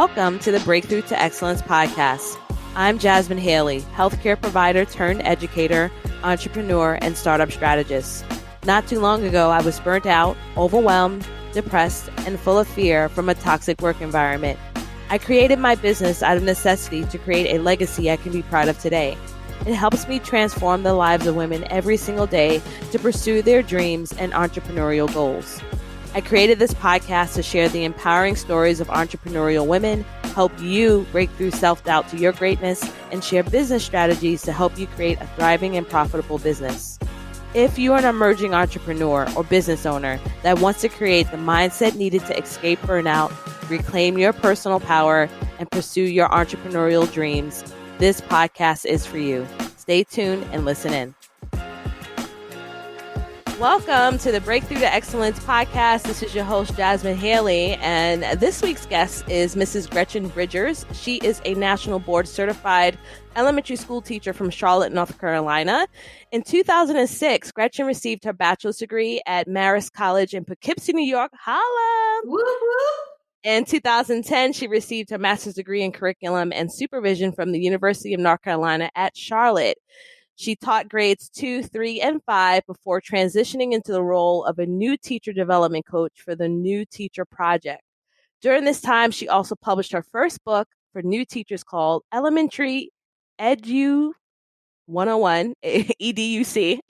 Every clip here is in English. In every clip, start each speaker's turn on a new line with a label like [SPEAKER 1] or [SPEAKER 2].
[SPEAKER 1] Welcome to the Breakthrough to Excellence podcast. I'm Jasmine Haley, healthcare provider turned educator, entrepreneur, and startup strategist. Not too long ago, I was burnt out, overwhelmed, depressed, and full of fear from a toxic work environment. I created my business out of necessity to create a legacy I can be proud of today. It helps me transform the lives of women every single day to pursue their dreams and entrepreneurial goals. I created this podcast to share the empowering stories of entrepreneurial women, help you break through self-doubt to your greatness, and share business strategies to help you create a thriving and profitable business. If you are an emerging entrepreneur or business owner that wants to create the mindset needed to escape burnout, reclaim your personal power, and pursue your entrepreneurial dreams, this podcast is for you. Stay tuned and listen in. Welcome to the Breakthrough to Excellence podcast. This is your host, Jasmine Haley, and this week's guest is Mrs. Gretchen Bridgers. She is a national board certified elementary school teacher from Charlotte, North Carolina. In 2006, Gretchen received her bachelor's degree at Marist College in Poughkeepsie, New York. Holla!
[SPEAKER 2] Woo woo!
[SPEAKER 1] In 2010, she received her master's degree in curriculum and supervision from the University of North Carolina at Charlotte. She taught grades 2, 3, and 5 before transitioning into the role of a new teacher development coach for the New Teacher Project. During this time, she also published her first book for new teachers called Elementary Edu 101, EDUC,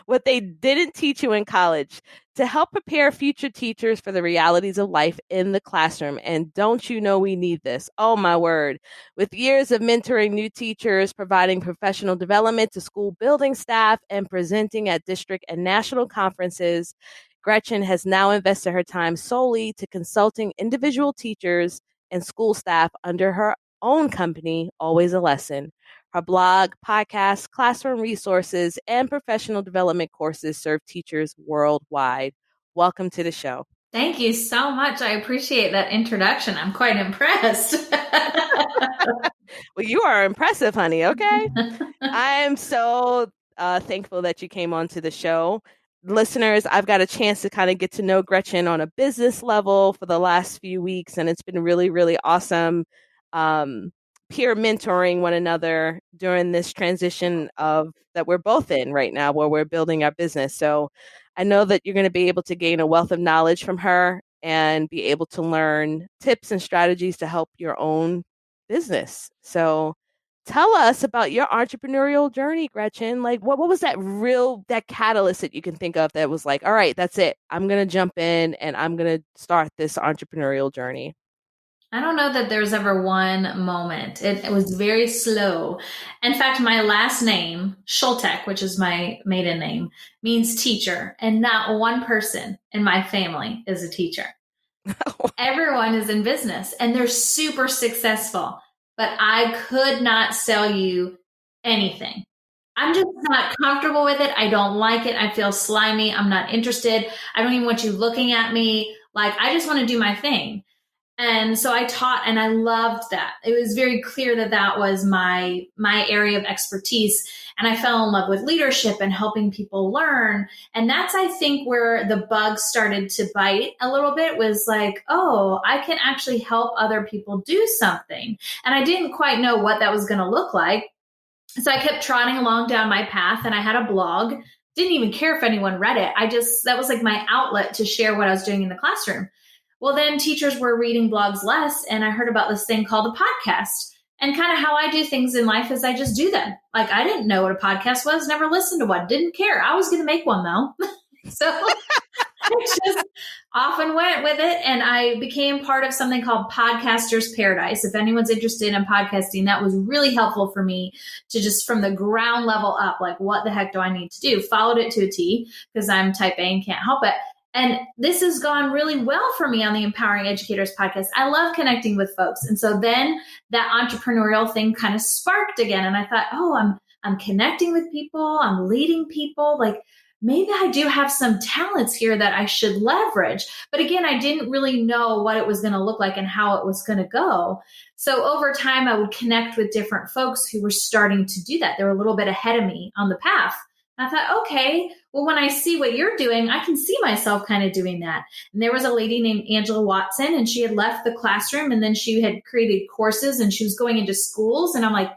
[SPEAKER 1] What They Didn't Teach You in College, to help prepare future teachers for the realities of life in the classroom. And don't you know we need this? Oh, my word. With years of mentoring new teachers, providing professional development to school building staff, and presenting at district and national conferences, Gretchen has now invested her time solely to consulting individual teachers and school staff under her own company, Always a Lesson. Her blog, podcast, classroom resources, and professional development courses serve teachers worldwide. Welcome to the show.
[SPEAKER 2] Thank you so much. I appreciate that introduction. I'm quite impressed.
[SPEAKER 1] Well, you are impressive, honey. Okay. I am so thankful that you came on to the show. Listeners, I've got a chance to kind of get to know Gretchen on a business level for the last few weeks, and it's been really, really awesome. Peer mentoring one another during this transition of that we're both in right now, where we're building our business. So I know that you're going to be able to gain a wealth of knowledge from her and be able to learn tips and strategies to help your own business. So tell us about your entrepreneurial journey, Gretchen. Like what was that catalyst that you can think of that was like, all right, that's it. I'm going to jump in and I'm going to start this entrepreneurial journey.
[SPEAKER 2] I don't know that there's ever one moment. It was very slow. In fact, my last name, Schultek, which is my maiden name, means teacher, and not one person in my family is a teacher. Everyone is in business, and they're super successful, but I could not sell you anything. I'm just not comfortable with it. I don't like it. I feel slimy. I'm not interested. I don't even want you looking at me. Like, I just want to do my thing. And so I taught, and I loved that. It was very clear that that was my area of expertise. And I fell in love with leadership and helping people learn. And that's, I think, where the bug started to bite a little bit, was like, oh, I can actually help other people do something. And I didn't quite know what that was going to look like. So I kept trotting along down my path, and I had a blog. Didn't even care if anyone read it. That was like my outlet to share what I was doing in the classroom. Well, then teachers were reading blogs less, and I heard about this thing called a podcast. And kind of how I do things in life is I just do them. Like, I didn't know what a podcast was, never listened to one, didn't care. I was going to make one though. So I just often went with it, and I became part of something called Podcasters Paradise. If anyone's interested in podcasting, that was really helpful for me to just from the ground level up, like, what the heck do I need to do? Followed it to a T because I'm type A and can't help it. And this has gone really well for me on the Empowering Educators podcast. I love connecting with folks. And so then that entrepreneurial thing kind of sparked again. And I thought, oh, I'm connecting with people. I'm leading people. Like, maybe I do have some talents here that I should leverage. But again, I didn't really know what it was going to look like and how it was going to go. So over time, I would connect with different folks who were starting to do that. They were a little bit ahead of me on the path. I thought, okay, well, when I see what you're doing, I can see myself kind of doing that. And there was a lady named Angela Watson, and she had left the classroom and then she had created courses and she was going into schools. And I'm like,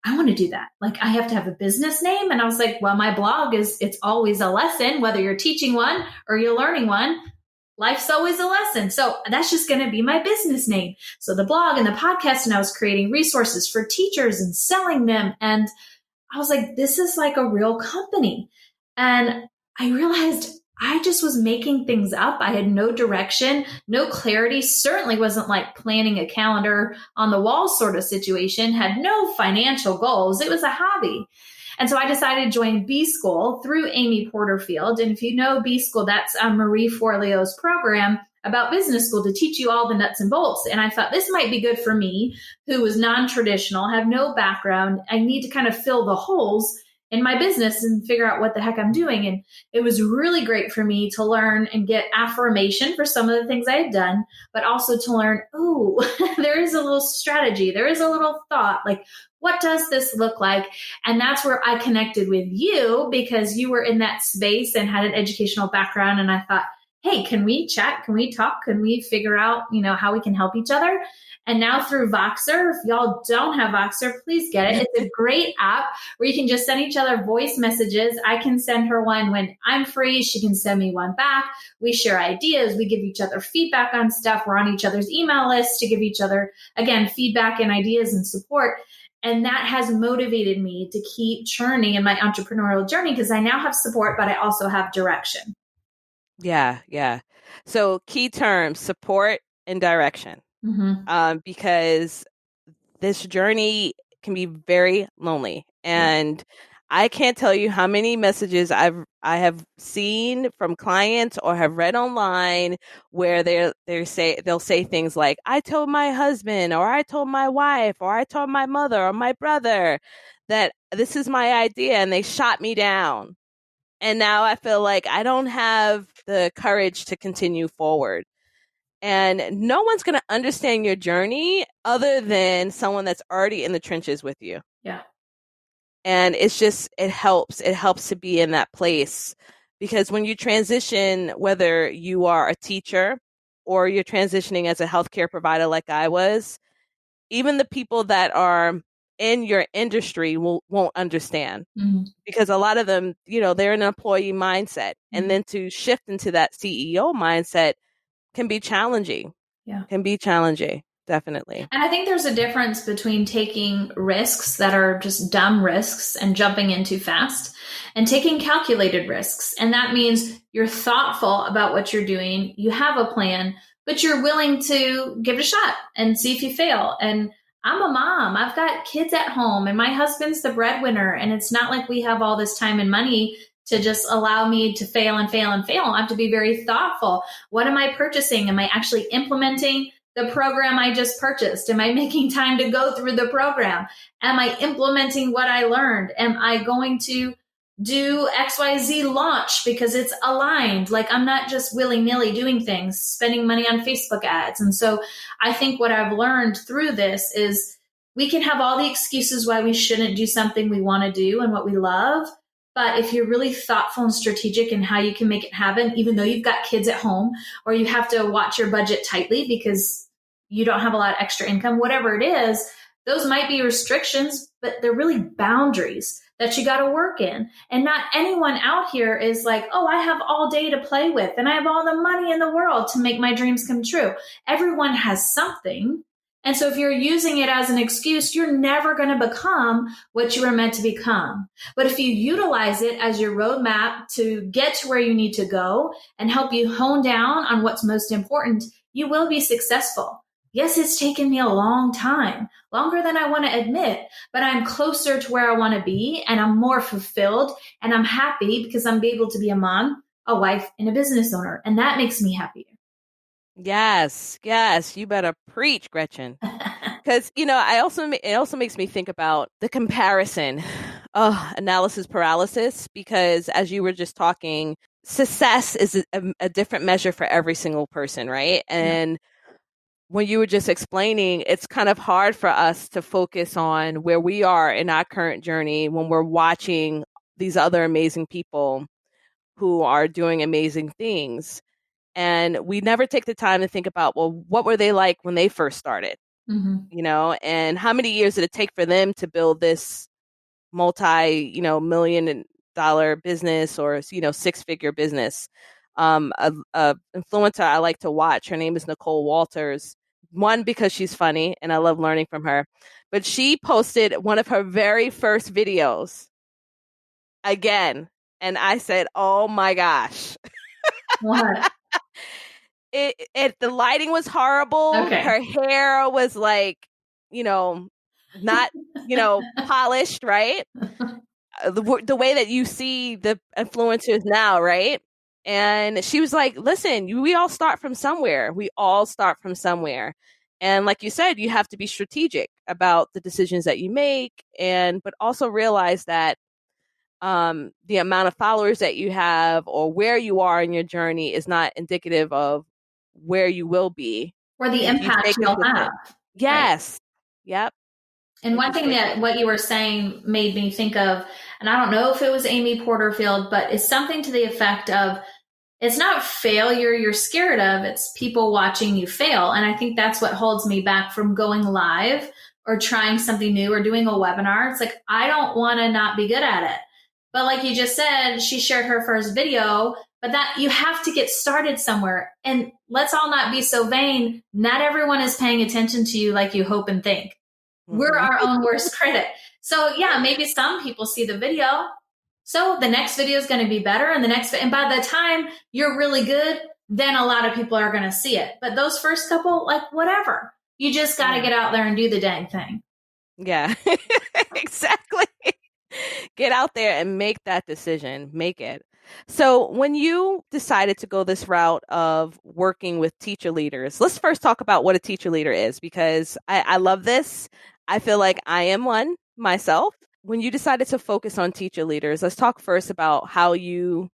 [SPEAKER 2] I want to do that. Like, I have to have a business name. And I was like, well, my blog it's always a lesson, whether you're teaching one or you're learning one. Life's always a lesson. So that's just going to be my business name. So the blog and the podcast, and I was creating resources for teachers and selling them. And I was like, this is like a real company. And I realized I just was making things up. I had no direction, no clarity, certainly wasn't like planning a calendar on the wall sort of situation, had no financial goals. It was a hobby. And so I decided to join B School through Amy Porterfield. And if you know B School, that's Marie Forleo's program about business school to teach you all the nuts and bolts. And I thought this might be good for me, who was non-traditional, have no background. I need to kind of fill the holes in my business and figure out what the heck I'm doing. And it was really great for me to learn and get affirmation for some of the things I had done, but also to learn, oh, there is a little strategy. There is a little thought, like, what does this look like? And that's where I connected with you because you were in that space and had an educational background. And I thought, hey, can we chat? Can we talk? Can we figure out, how we can help each other? And now through Voxer, if y'all don't have Voxer, please get it. It's a great app where you can just send each other voice messages. I can send her one when I'm free. She can send me one back. We share ideas. We give each other feedback on stuff. We're on each other's email lists to give each other, again, feedback and ideas and support. And that has motivated me to keep churning in my entrepreneurial journey because I now have support, but I also have direction.
[SPEAKER 1] Yeah, yeah. So key terms, support and direction. Because this journey can be very lonely. And I can't tell you how many messages I have seen from clients or have read online where they'll say things like, I told my husband, or I told my wife, or I told my mother or my brother that this is my idea, and they shot me down. And now I feel like I don't have the courage to continue forward. And no one's going to understand your journey other than someone that's already in the trenches with you.
[SPEAKER 2] Yeah.
[SPEAKER 1] And it helps to be in that place, because when you transition, whether you are a teacher or you're transitioning as a healthcare provider like I was, even the people that are in your industry won't understand, because a lot of them, they're in an employee mindset. And then to shift into that CEO mindset can be challenging.
[SPEAKER 2] Yeah.
[SPEAKER 1] Can be challenging. Definitely.
[SPEAKER 2] And I think there's a difference between taking risks that are just dumb risks and jumping in too fast and taking calculated risks. And that means you're thoughtful about what you're doing. You have a plan, but you're willing to give it a shot and see if you fail. And I'm a mom. I've got kids at home and my husband's the breadwinner. And it's not like we have all this time and money to just allow me to fail and fail and fail. I have to be very thoughtful. What am I purchasing? Am I actually implementing the program I just purchased? Am I making time to go through the program? Am I implementing what I learned? Am I going to do XYZ launch because it's aligned? Like, I'm not just willy-nilly doing things, spending money on Facebook ads. And so I think what I've learned through this is we can have all the excuses why we shouldn't do something we want to do and what we love. But if you're really thoughtful and strategic in how you can make it happen, even though you've got kids at home or you have to watch your budget tightly because you don't have a lot of extra income, whatever it is, those might be restrictions, but they're really boundaries that you got to work in. And not anyone out here is like, oh, I have all day to play with and I have all the money in the world to make my dreams come true. Everyone has something. And so if you're using it as an excuse, you're never going to become what you were meant to become. But if you utilize it as your roadmap to get to where you need to go and help you hone down on what's most important, you will be successful. Yes, it's taken me a long time, longer than I want to admit, but I'm closer to where I want to be and I'm more fulfilled and I'm happy because I'm able to be a mom, a wife, and a business owner. And that makes me happier.
[SPEAKER 1] Yes, you better preach, Gretchen. Because, it also makes me think about the comparison, analysis paralysis, because as you were just talking, success is a different measure for every single person, right? And when you were just explaining, it's kind of hard for us to focus on where we are in our current journey when we're watching these other amazing people who are doing amazing things. And we never take the time to think about, well, what were they like when they first started?
[SPEAKER 2] Mm-hmm.
[SPEAKER 1] And how many years did it take for them to build this multi, $1 million business, or, six-figure business? A influencer I like to watch, her name is Nicole Walters. One, because she's funny and I love learning from her, but she posted one of her very first videos again. And I said, oh my gosh.
[SPEAKER 2] What?
[SPEAKER 1] The lighting was horrible.
[SPEAKER 2] Okay.
[SPEAKER 1] Her hair was like, not, polished, right? The way that you see the influencers now, right? And she was like, listen, we all start from somewhere. We all start from somewhere. And like you said, you have to be strategic about the decisions that you make, but also realize that the amount of followers that you have or where you are in your journey is not indicative of where you will be
[SPEAKER 2] Or the
[SPEAKER 1] if you stay
[SPEAKER 2] impact you'll have.
[SPEAKER 1] consistent.
[SPEAKER 2] Right.
[SPEAKER 1] Yes. Yep.
[SPEAKER 2] And
[SPEAKER 1] If
[SPEAKER 2] one
[SPEAKER 1] you
[SPEAKER 2] thing
[SPEAKER 1] stay
[SPEAKER 2] that what you were saying made me think of, and I don't know if it was Amy Porterfield, but it's something to the effect of, it's not failure you're scared of, it's people watching you fail. And I think that's what holds me back from going live or trying something new or doing a webinar. It's like, I don't want to not be good at it. But like you just said, she shared her first video, but that you have to get started somewhere. And let's all not be so vain. Not everyone is paying attention to you like you hope and think. We're
[SPEAKER 1] Mhm.
[SPEAKER 2] our own worst critic. So yeah, maybe some people see the video. So the next video is going to be better, and and by the time you're really good, then a lot of people are going to see it. But those first couple, like whatever, you just got to
[SPEAKER 1] Yeah.
[SPEAKER 2] get out there and do the dang thing.
[SPEAKER 1] Yeah. Exactly. Get out there and make that decision. Make it. So, when you decided to go this route of working with teacher leaders, let's first talk about what a teacher leader is, because I love this. I feel like I am one myself. When you decided to focus on teacher leaders, let's talk first about how you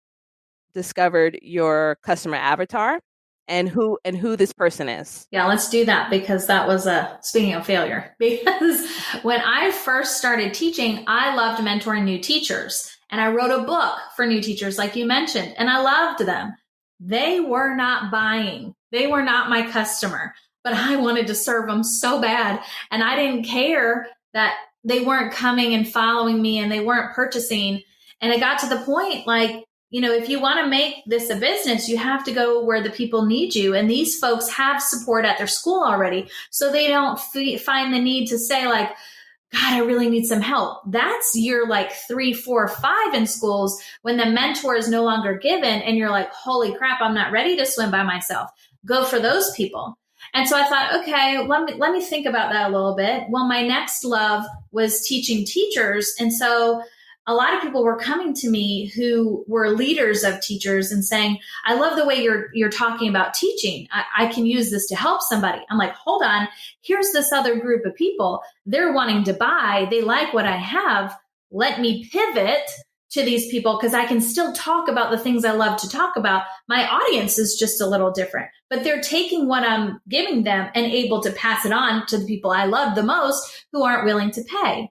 [SPEAKER 1] discovered your customer avatar and who this person is.
[SPEAKER 2] Yeah, let's do that, because that was speaking of failure. Because when I first started teaching, I loved mentoring new teachers. And I wrote a book for new teachers, like you mentioned, and I loved them. They were not buying. They were not my customer, but I wanted to serve them so bad. And I didn't care that they weren't coming and following me and they weren't purchasing. And it got to the point, like, if you want to make this a business, you have to go where the people need you. And these folks have support at their school already. So they don't find the need to say, like, God, I really need some help. That's year like 3, 4, 5 in schools, when the mentor is no longer given and you're like, holy crap, I'm not ready to swim by myself. Go for those people. And so I thought, okay, let me think about that a little bit. Well, my next love was teaching teachers. And so a lot of people were coming to me who were leaders of teachers and saying, I love the way you're talking about teaching. I can use this to help somebody. I'm like, hold on, here's this other group of people. They're wanting to buy. They like what I have. Let me pivot to these people, because I can still talk about the things I love to talk about. My audience is just a little different, but they're taking what I'm giving them and able to pass it on to the people I love the most, who aren't willing to pay.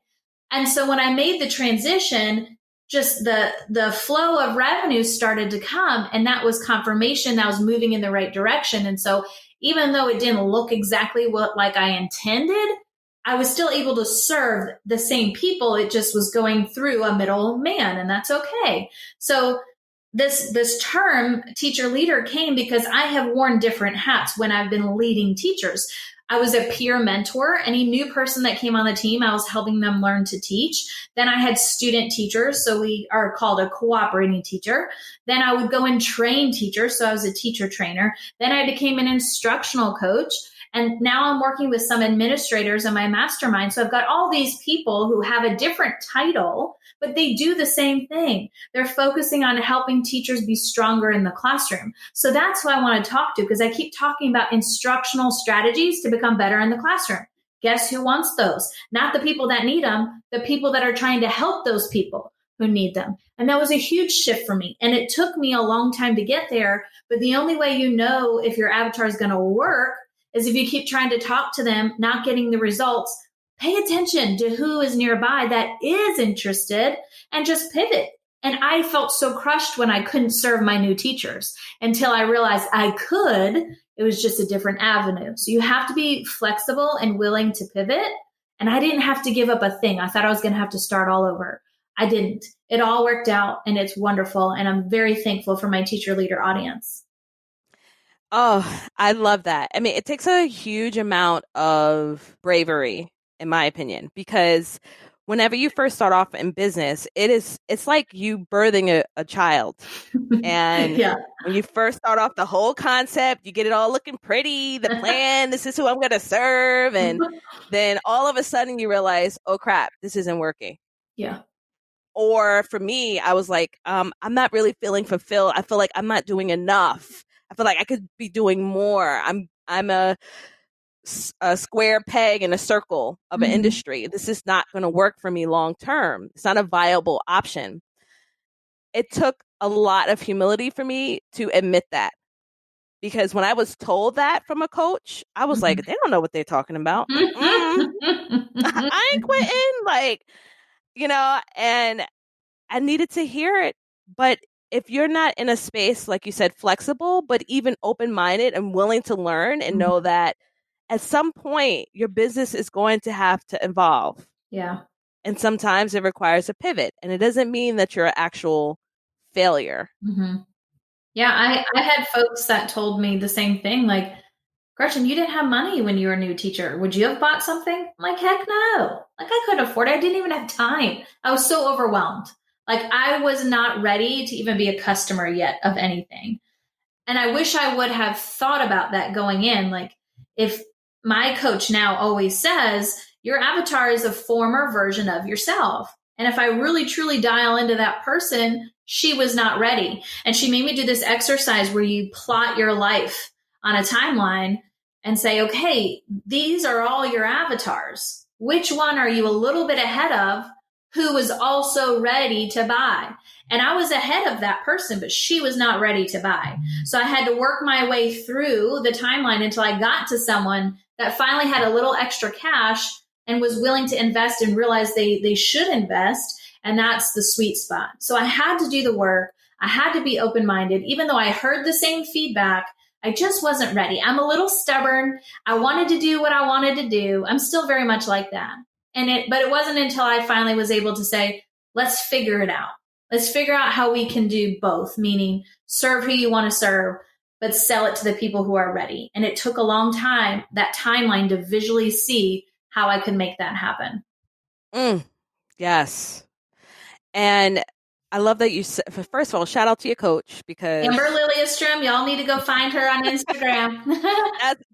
[SPEAKER 2] And so when I made the transition, just the flow of revenue started to come, and that was confirmation that I was moving in the right direction. And so even though it didn't look exactly like I intended, I was still able to serve the same people. It just was going through a middle man, and that's okay. So this term teacher leader came because I have worn different hats when I've been leading teachers. I was a peer mentor. Any new person that came on the team, I was helping them learn to teach. Then I had student teachers, so we are called a cooperating teacher. Then I would go and train teachers, so I was a teacher trainer. Then I became an instructional coach. And now I'm working with some administrators in my mastermind. So I've got all these people who have a different title, but they do the same thing. They're focusing on helping teachers be stronger in the classroom. So that's who I want to talk to, because I keep talking about instructional strategies to become better in the classroom. Guess who wants those? Not the people that need them, the people that are trying to help those people who need them. And that was a huge shift for me. And it took me a long time to get there. But the only way you know if your avatar is going to work is if you keep trying to talk to them, not getting the results. Pay attention to who is nearby that is interested, and just pivot. And I felt so crushed when I couldn't serve my new teachers until I realized I could. It was just a different avenue. So you have to be flexible and willing to pivot. And I didn't have to give up a thing. I thought I was going to have to start all over. I didn't. It all worked out and it's wonderful. And I'm very thankful for my teacher leader audience.
[SPEAKER 1] Oh, I love that. I mean, it takes a huge amount of bravery, in my opinion, because whenever you first start off in business, it's like you birthing a child. And
[SPEAKER 2] Yeah.
[SPEAKER 1] when you first start off the whole concept, you get it all looking pretty, the plan, this is who I'm going to serve. And then all of a sudden you realize, oh crap, this isn't working.
[SPEAKER 2] Yeah.
[SPEAKER 1] Or for me, I was like, I'm not really feeling fulfilled. I feel like I'm not doing enough. I feel like I could be doing more. I'm a square peg in a circle of an industry. This is not going to work for me long term. It's not a viable option. It took a lot of humility for me to admit that, because when I was told that from a coach, I was like, they don't know what they're talking about. I ain't quitting. Like, and I needed to hear it. But if you're not in a space, like you said, flexible, but even open-minded and willing to learn and know that at some point your business is going to have to evolve.
[SPEAKER 2] Yeah.
[SPEAKER 1] And sometimes it requires a pivot. And it doesn't mean that you're an actual failure.
[SPEAKER 2] Yeah, I had folks that told me the same thing, like, Gretchen, you didn't have money when you were a new teacher. Would you have bought something? I'm like, heck no. Like, I couldn't afford it. I didn't even have time. I was so overwhelmed. Like, I was not ready to even be a customer yet of anything. And I wish I would have thought about that going in. Like, if my coach now always says, your avatar is a former version of yourself. And if I really truly dial into that person, she was not ready. And she made me do this exercise where you plot your life on a timeline and say, okay, these are all your avatars. Which one are you a little bit ahead of who was also ready to buy? And I was ahead of that person, but she was not ready to buy. So I had to work my way through the timeline until I got to someone that finally had a little extra cash and was willing to invest and realize they should invest. And that's the sweet spot. So I had to do the work. I had to be open-minded. Even though I heard the same feedback, I just wasn't ready. I'm a little stubborn. I wanted to do what I wanted to do. I'm still very much like that. But it wasn't until I finally was able to say, let's figure it out. Let's figure out how we can do both, meaning serve who you want to serve, but sell it to the people who are ready. And it took a long time, that timeline, to visually see how I could make that happen.
[SPEAKER 1] Yes. And I love that you said, first of all, shout out to your coach, because
[SPEAKER 2] Amber Liliestrom, y'all need to go find her on Instagram.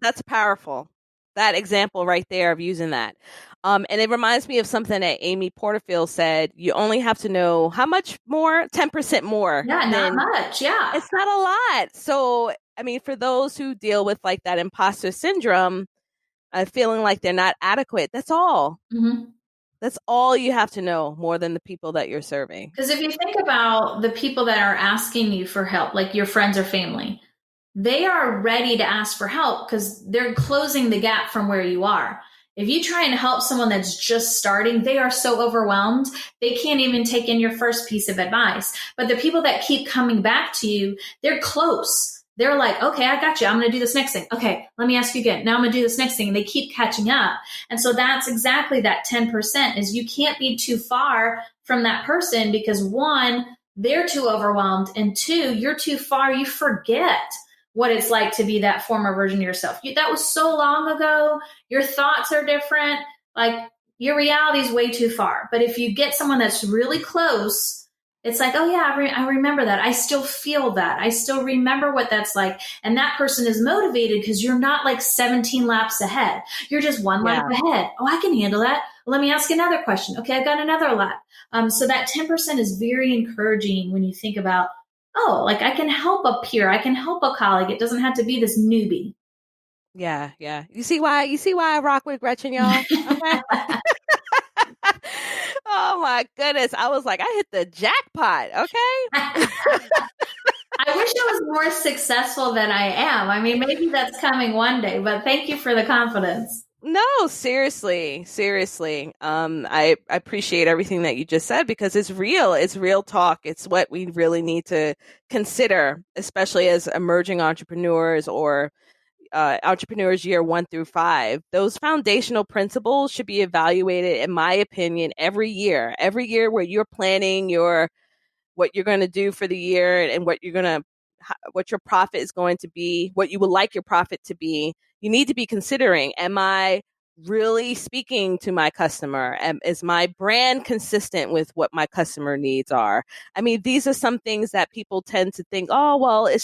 [SPEAKER 1] that's powerful. That example right there of using that. And it reminds me of something that Amy Porterfield said. You only have to know how much more, 10% more.
[SPEAKER 2] Yeah, not much. Yeah.
[SPEAKER 1] It's not a lot. So, I mean, for those who deal with like that imposter syndrome, feeling like they're not adequate, that's all. That's all you have to know, more than the people that you're serving.
[SPEAKER 2] Because if you think about the people that are asking you for help, like your friends or family, they are ready to ask for help because they're closing the gap from where you are. If you try and help someone that's just starting, they are so overwhelmed, they can't even take in your first piece of advice. But the people that keep coming back to you, they're close. They're like, okay, I got you. I'm going to do this next thing. Okay, let me ask you again. Now I'm going to do this next thing. And they keep catching up. And so that's exactly that 10% is you can't be too far from that person because one, they're too overwhelmed. And two, you're too far. You forget what it's like to be that former version of yourself. That was so long ago. Your thoughts are different. Like your reality is way too far. But if you get someone that's really close, it's like, oh yeah, I remember that. I still feel that. I still remember what that's like. And that person is motivated because you're not like 17 laps ahead. You're just one lap ahead. Oh, I can handle that. Let me ask another question. Okay, I've got another lap. So that 10% is very encouraging when you think about, oh, like I can help a peer. I can help a colleague. It doesn't have to be this newbie.
[SPEAKER 1] Yeah. You see why I rock with Gretchen, y'all? Okay. Oh my goodness. I was like, I hit the jackpot. Okay.
[SPEAKER 2] I wish I was more successful than I am. I mean, maybe that's coming one day, but thank you for the confidence.
[SPEAKER 1] No, seriously, seriously. I appreciate everything that you just said because it's real. It's real talk. It's what we really need to consider, especially as emerging entrepreneurs or entrepreneurs year 1 through 5. Those foundational principles should be evaluated, in my opinion, every year. Every year where you're planning your what you're going to do for the year and what your profit is going to be, what you would like your profit to be. You need to be considering, am I really speaking to my customer? Is my brand consistent with what my customer needs are? I mean, these are some things that people tend to think, oh, well, it's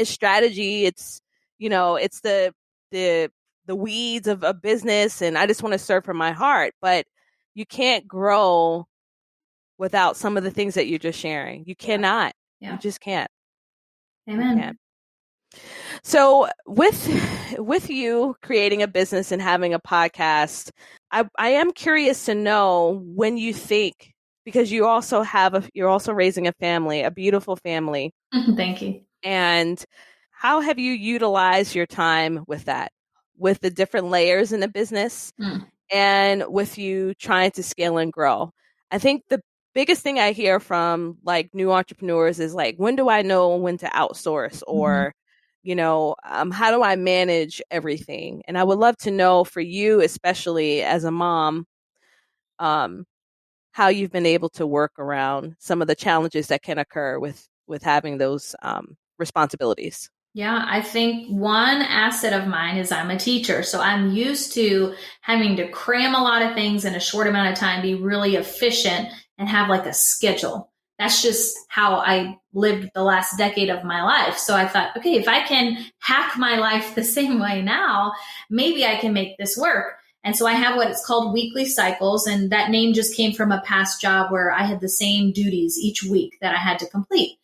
[SPEAKER 1] strategy. It's the the weeds of a business and I just want to serve from my heart. But you can't grow without some of the things that you're just sharing. You
[SPEAKER 2] Yeah.
[SPEAKER 1] cannot. You
[SPEAKER 2] Yeah.
[SPEAKER 1] just can't. You
[SPEAKER 2] Amen.
[SPEAKER 1] can't. So with you creating a business and having a podcast, I am curious to know when you think, because you're also raising a family, a beautiful family.
[SPEAKER 2] Thank you.
[SPEAKER 1] And how have you utilized your time with that, with the different layers in the business?
[SPEAKER 2] Mm.
[SPEAKER 1] And with you trying to scale and grow. I think the biggest thing I hear from like new entrepreneurs is like, when do I know when to outsource
[SPEAKER 2] Mm-hmm.
[SPEAKER 1] or, how do I manage everything? And I would love to know for you, especially as a mom, um, how you've been able to work around some of the challenges that can occur with having those responsibilities.
[SPEAKER 2] Yeah, I think one asset of mine is I'm a teacher. So I'm used to having to cram a lot of things in a short amount of time, be really efficient, and have like a schedule. That's just how I lived the last decade of my life. So I thought, okay, if I can hack my life the same way now, maybe I can make this work. And so I have what it's called weekly cycles. And that name just came from a past job where I had the same duties each week that I had to complete.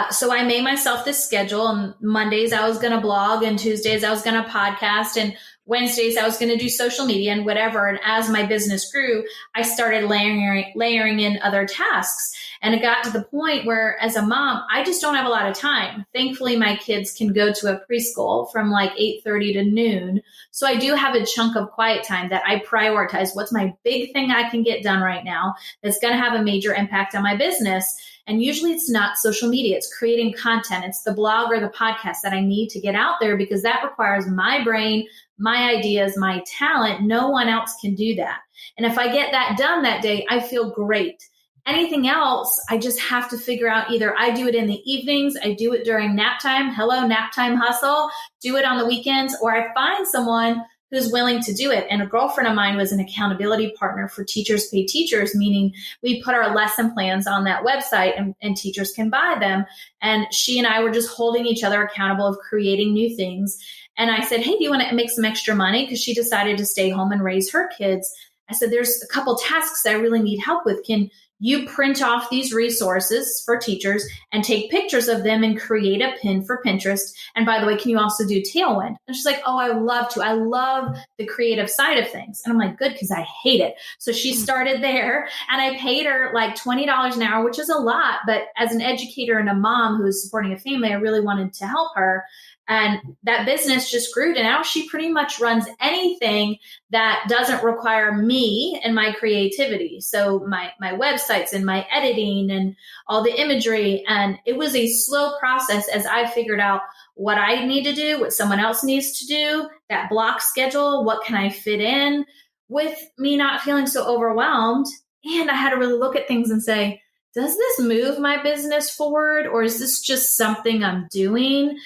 [SPEAKER 2] So I made myself this schedule. And Mondays I was going to blog, and Tuesdays I was going to podcast, and Wednesdays I was going to do social media and whatever. And as my business grew, I started layering in other tasks. And it got to the point where, as a mom, I just don't have a lot of time. Thankfully, my kids can go to a preschool from like 8:30 to noon. So I do have a chunk of quiet time that I prioritize. What's my big thing I can get done right now that's going to have a major impact on my business? And usually it's not social media, it's creating content. It's the blog or the podcast that I need to get out there because that requires my brain, my ideas, my talent. No one else can do that. And if I get that done that day, I feel great. Anything else, I just have to figure out either I do it in the evenings, I do it during nap time. Hello, nap time hustle. Do it on the weekends, or I find someone who's willing to do it. And a girlfriend of mine was an accountability partner for Teachers Pay Teachers, meaning we put our lesson plans on that website and teachers can buy them. And she and I were just holding each other accountable of creating new things. And I said, hey, do you want to make some extra money? Because she decided to stay home and raise her kids. I said, there's a couple tasks I really need help with. Can you print off these resources for teachers and take pictures of them and create a pin for Pinterest? And by the way, can you also do Tailwind? And she's like, oh, I love to. I love the creative side of things. And I'm like, good, because I hate it. So she started there, and I paid her like $20 an hour, which is a lot. But as an educator and a mom who is supporting a family, I really wanted to help her. And that business just grew. And now she pretty much runs anything that doesn't require me and my creativity. So my websites and my editing and all the imagery. And it was a slow process as I figured out what I need to do, what someone else needs to do, that block schedule, what can I fit in with me not feeling so overwhelmed. And I had to really look at things and say, does this move my business forward, or is this just something I'm doing?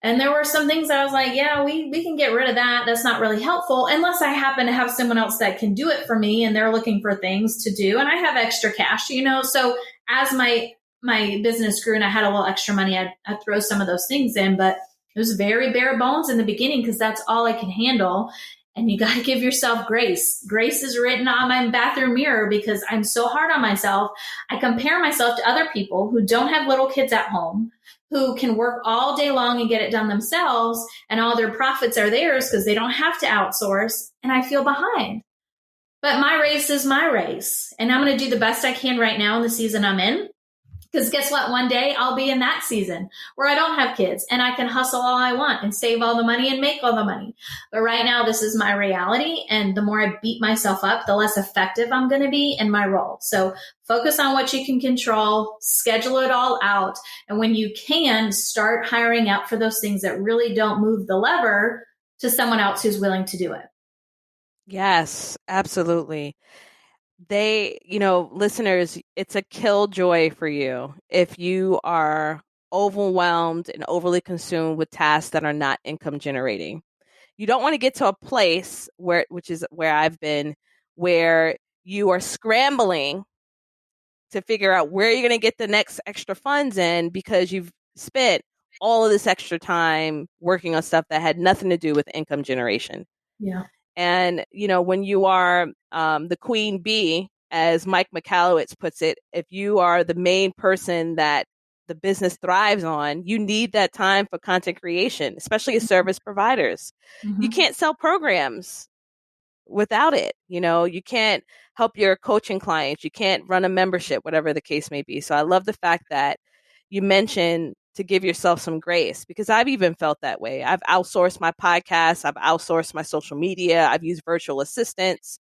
[SPEAKER 2] And there were some things I was like, yeah, we can get rid of that. That's not really helpful unless I happen to have someone else that can do it for me and they're looking for things to do. And I have extra cash, So as my business grew and I had a little extra money, I'd throw some of those things in, but it was very bare bones in the beginning because that's all I can handle. And you got to give yourself grace. Grace is written on my bathroom mirror because I'm so hard on myself. I compare myself to other people who don't have little kids at home, who can work all day long and get it done themselves, and all their profits are theirs because they don't have to outsource. And I feel behind. But my race is my race. And I'm going to do the best I can right now in the season I'm in. Because guess what? One day I'll be in that season where I don't have kids and I can hustle all I want and save all the money and make all the money. But right now, this is my reality. And the more I beat myself up, the less effective I'm going to be in my role. So focus on what you can control, schedule it all out. And when you can, start hiring out for those things that really don't move the lever to someone else who's willing to do it.
[SPEAKER 1] Yes, absolutely. Listeners, it's a killjoy for you if you are overwhelmed and overly consumed with tasks that are not income generating. You don't want to get to a place which is where I've been, where you are scrambling to figure out where you're going to get the next extra funds in because you've spent all of this extra time working on stuff that had nothing to do with income generation.
[SPEAKER 2] Yeah.
[SPEAKER 1] And, when you are the queen bee, as Mike Michalowicz puts it, if you are the main person that the business thrives on, you need that time for content creation, especially as service providers.
[SPEAKER 2] Mm-hmm.
[SPEAKER 1] You can't sell programs without it. You can't help your coaching clients. You can't run a membership, whatever the case may be. So I love the fact that you mentioned to give yourself some grace, because I've even felt that way. I've outsourced my podcast. I've outsourced my social media. I've used virtual assistants.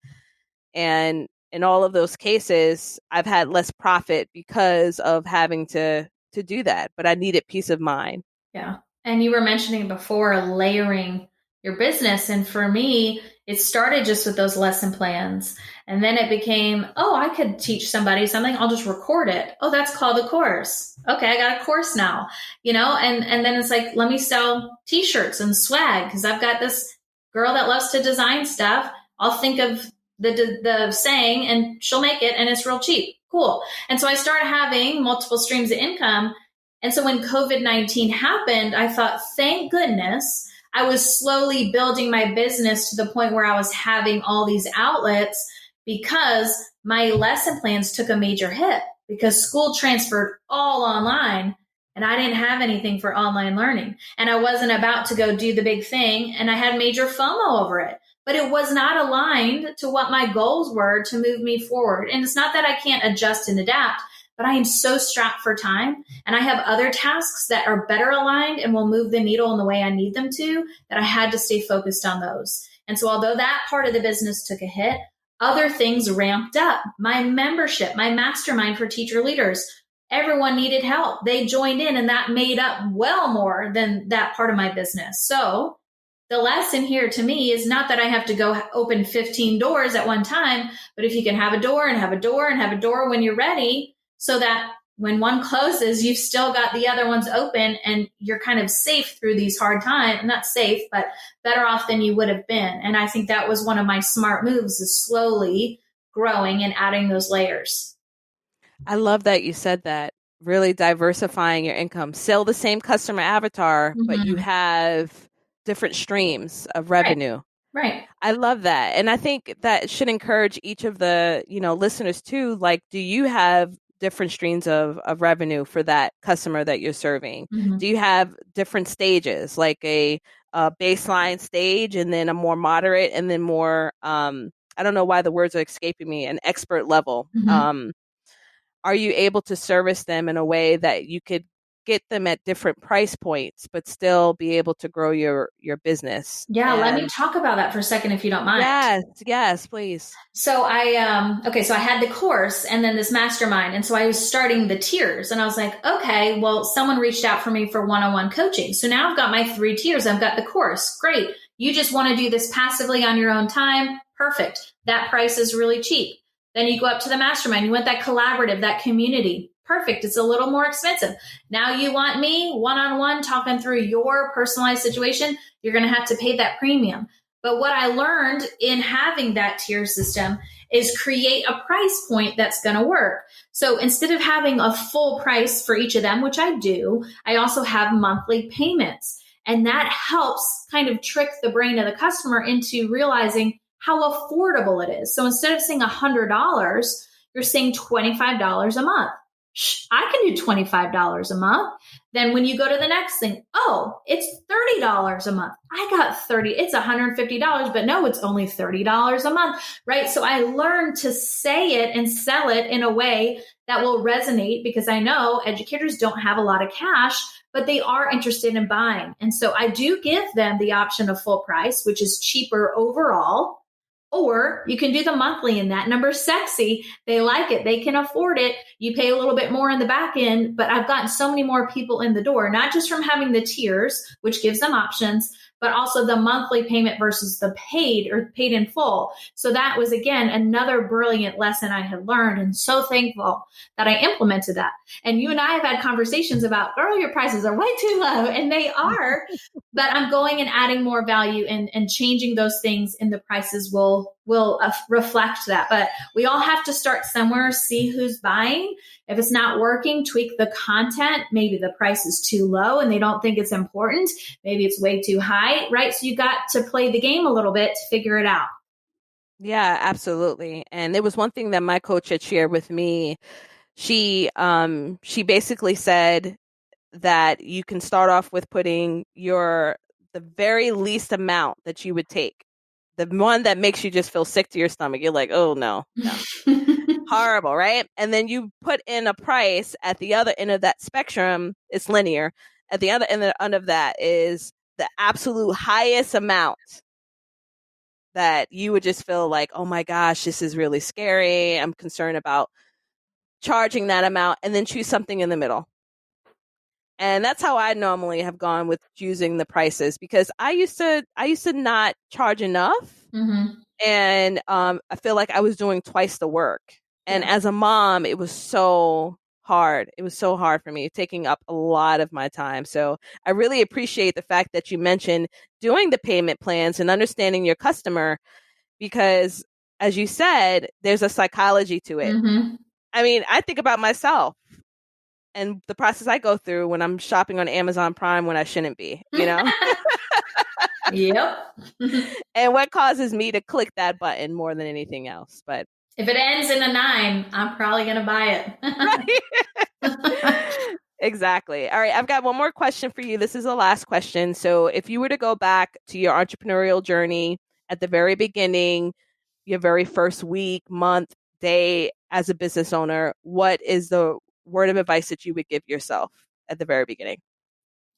[SPEAKER 1] And in all of those cases, I've had less profit because of having to do that. But I needed peace of mind.
[SPEAKER 2] Yeah. And you were mentioning before layering your business. And for me, it started just with those lesson plans. And then it became, oh, I could teach somebody something. I'll just record it. Oh, that's called a course. Okay, I got a course now, and then it's like, let me sell t-shirts and swag because I've got this girl that loves to design stuff. I'll think of the saying and she'll make it and it's real cheap. Cool. And so I started having multiple streams of income. And so when COVID-19 happened, I thought, thank goodness I was slowly building my business to the point where I was having all these outlets, because my lesson plans took a major hit because school transferred all online and I didn't have anything for online learning. And I wasn't about to go do the big thing. And I had major FOMO over it, but it was not aligned to what my goals were to move me forward. And it's not that I can't adjust and adapt, but I am so strapped for time and I have other tasks that are better aligned and will move the needle in the way I need them to, that I had to stay focused on those. And so although that part of the business took a hit, other things ramped up. My membership, my mastermind for teacher leaders, everyone needed help. They joined in and that made up well more than that part of my business. So the lesson here to me is not that I have to go open 15 doors at one time, but if you can have a door and have a door and have a door when you're ready, so that when one closes, you've still got the other ones open and you're kind of safe through these hard times. Not safe, but better off than you would have been. And I think that was one of my smart moves, is slowly growing and adding those layers.
[SPEAKER 1] I love that you said that. Really diversifying your income. Still the same customer avatar, but you have different streams of revenue.
[SPEAKER 2] Right.
[SPEAKER 1] I love that. And I think that should encourage each of the, listeners too. Like, do you have different streams of revenue for that customer that you're serving? Do you have different stages, like a baseline stage and then a more moderate and then more, I don't know why the words are escaping me, an expert level? Are you able to service them in a way that you could get them at different price points, but still be able to grow your business?
[SPEAKER 2] Yeah. Let me talk about that for a second, if you don't mind.
[SPEAKER 1] Yes, please.
[SPEAKER 2] So I had the course and then this mastermind. And so I was starting the tiers and I was like, okay, well, someone reached out for me for one-on-one coaching. So now I've got my 3 tiers. I've got the course. Great. You just want to do this passively on your own time. Perfect. That price is really cheap. Then you go up to the mastermind. You want that collaborative, that community. Perfect. It's a little more expensive. Now you want me one-on-one talking through your personalized situation. You're going to have to pay that premium. But what I learned in having that tier system is create a price point that's going to work. So instead of having a full price for each of them, which I do, I also have monthly payments. And that helps kind of trick the brain of the customer into realizing how affordable it is. So instead of saying $100, you're saying $25 a month. I can do $25 a month. Then when you go to the next thing, oh, it's $30 a month. I got 30, it's $150, but no, it's only $30 a month, right? So I learned to say it and sell it in a way that will resonate, because I know educators don't have a lot of cash, but they are interested in buying. And so I do give them the option of full price, which is cheaper overall. Or you can do the monthly, and that number's sexy. They like it. They can afford it. You pay a little bit more in the back end, but I've gotten so many more people in the door, not just from having the tiers, which gives them options, but also the monthly payment versus the paid or paid in full. So that was, again, another brilliant lesson I had learned, and so thankful that I implemented that. And you and I have had conversations about, girl, your prices are way too low, and they are, but I'm going and adding more value, and changing those things in the prices will reflect that. But we all have to start somewhere, see who's buying. If it's not working, tweak the content. Maybe the price is too low and they don't think it's important. Maybe it's way too high, right? So you got to play the game a little bit to figure it out.
[SPEAKER 1] Yeah, absolutely. And it was one thing that my coach had shared with me. She basically said that you can start off with putting the very least amount that you would take. The one that makes you just feel sick to your stomach. You're like, oh, no. Horrible, right? And then you put in a price at the other end of that spectrum. It's linear. At the other end of that is the absolute highest amount that you would just feel like, oh my gosh, this is really scary. I'm concerned about charging that amount, and then choose something in the middle. And that's how I normally have gone with choosing the prices, because I used to not charge enough.
[SPEAKER 2] Mm-hmm.
[SPEAKER 1] And I feel like I was doing twice the work. And as a mom, it was so hard. It was so hard for me, taking up a lot of my time. So I really appreciate the fact that you mentioned doing the payment plans and understanding your customer, because as you said, there's a psychology to it.
[SPEAKER 2] Mm-hmm.
[SPEAKER 1] I mean, I think about myself and the process I go through when I'm shopping on Amazon Prime when I shouldn't be, you know?
[SPEAKER 2] Yep.
[SPEAKER 1] And what causes me to click that button more than anything else. But
[SPEAKER 2] if it ends in a 9, I'm probably going to buy
[SPEAKER 1] it. Right? Exactly. All right. I've got one more question for you. This is the last question. So if you were to go back to your entrepreneurial journey at the very beginning, your very first week, month, day as a business owner, what is the word of advice that you would give yourself at the very beginning?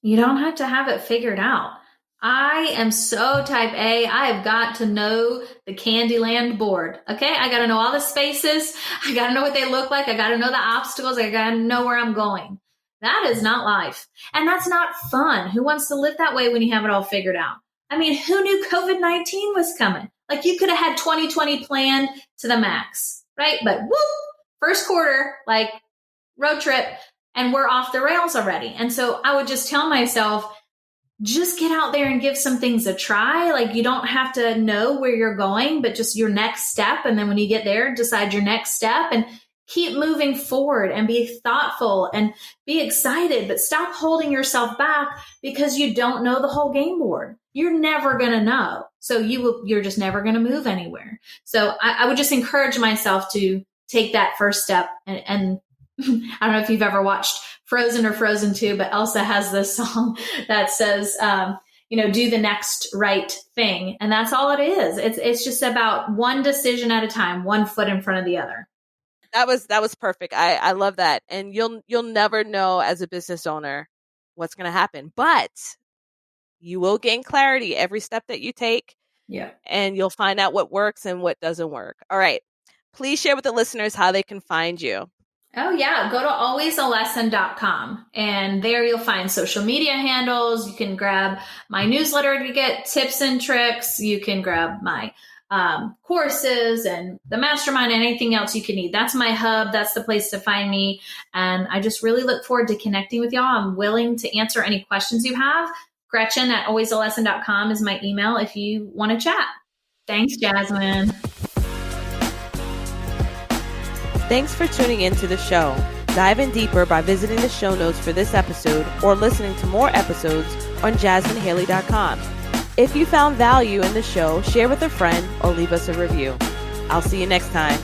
[SPEAKER 2] You don't have to have it figured out. I am so type A. I have got to know the Candyland board. Okay. I got to know all the spaces. I got to know what they look like. I got to know the obstacles. I got to know where I'm going. That is not life. And that's not fun. Who wants to live that way when you have it all figured out? I mean, who knew COVID-19 was coming? Like, you could have had 2020 planned to the max, right? But whoop, first quarter, like road trip, and we're off the rails already. And so I would just tell myself, just get out there and give some things a try. Like, you don't have to know where you're going, but just your next step. And then when you get there, decide your next step and keep moving forward and be thoughtful and be excited, but stop holding yourself back because you don't know the whole game board. You're never going to know. So you're just never going to move anywhere. So I would just encourage myself to take that first step. And I don't know if you've ever watched Frozen or Frozen 2, but Elsa has this song that says, do the next right thing. And that's all it is. It's just about one decision at a time, one foot in front of the other.
[SPEAKER 1] That was perfect. I love that. And you'll never know as a business owner what's going to happen, but you will gain clarity every step that you take.
[SPEAKER 2] Yeah.
[SPEAKER 1] And you'll find out what works and what doesn't work. All right. Please share with the listeners how they can find you.
[SPEAKER 2] Oh, yeah. Go to alwaysalesson.com, and there you'll find social media handles. You can grab my newsletter to get tips and tricks. You can grab my courses and the mastermind and anything else you can need. That's my hub. That's the place to find me. And I just really look forward to connecting with y'all. I'm willing to answer any questions you have. Gretchen at alwaysalesson.com is my email if you want to chat. Thanks, Jasmine.
[SPEAKER 1] Thanks for tuning in to the show. Dive in deeper by visiting the show notes for this episode or listening to more episodes on jasminehaley.com. If you found value in the show, share with a friend or leave us a review. I'll see you next time.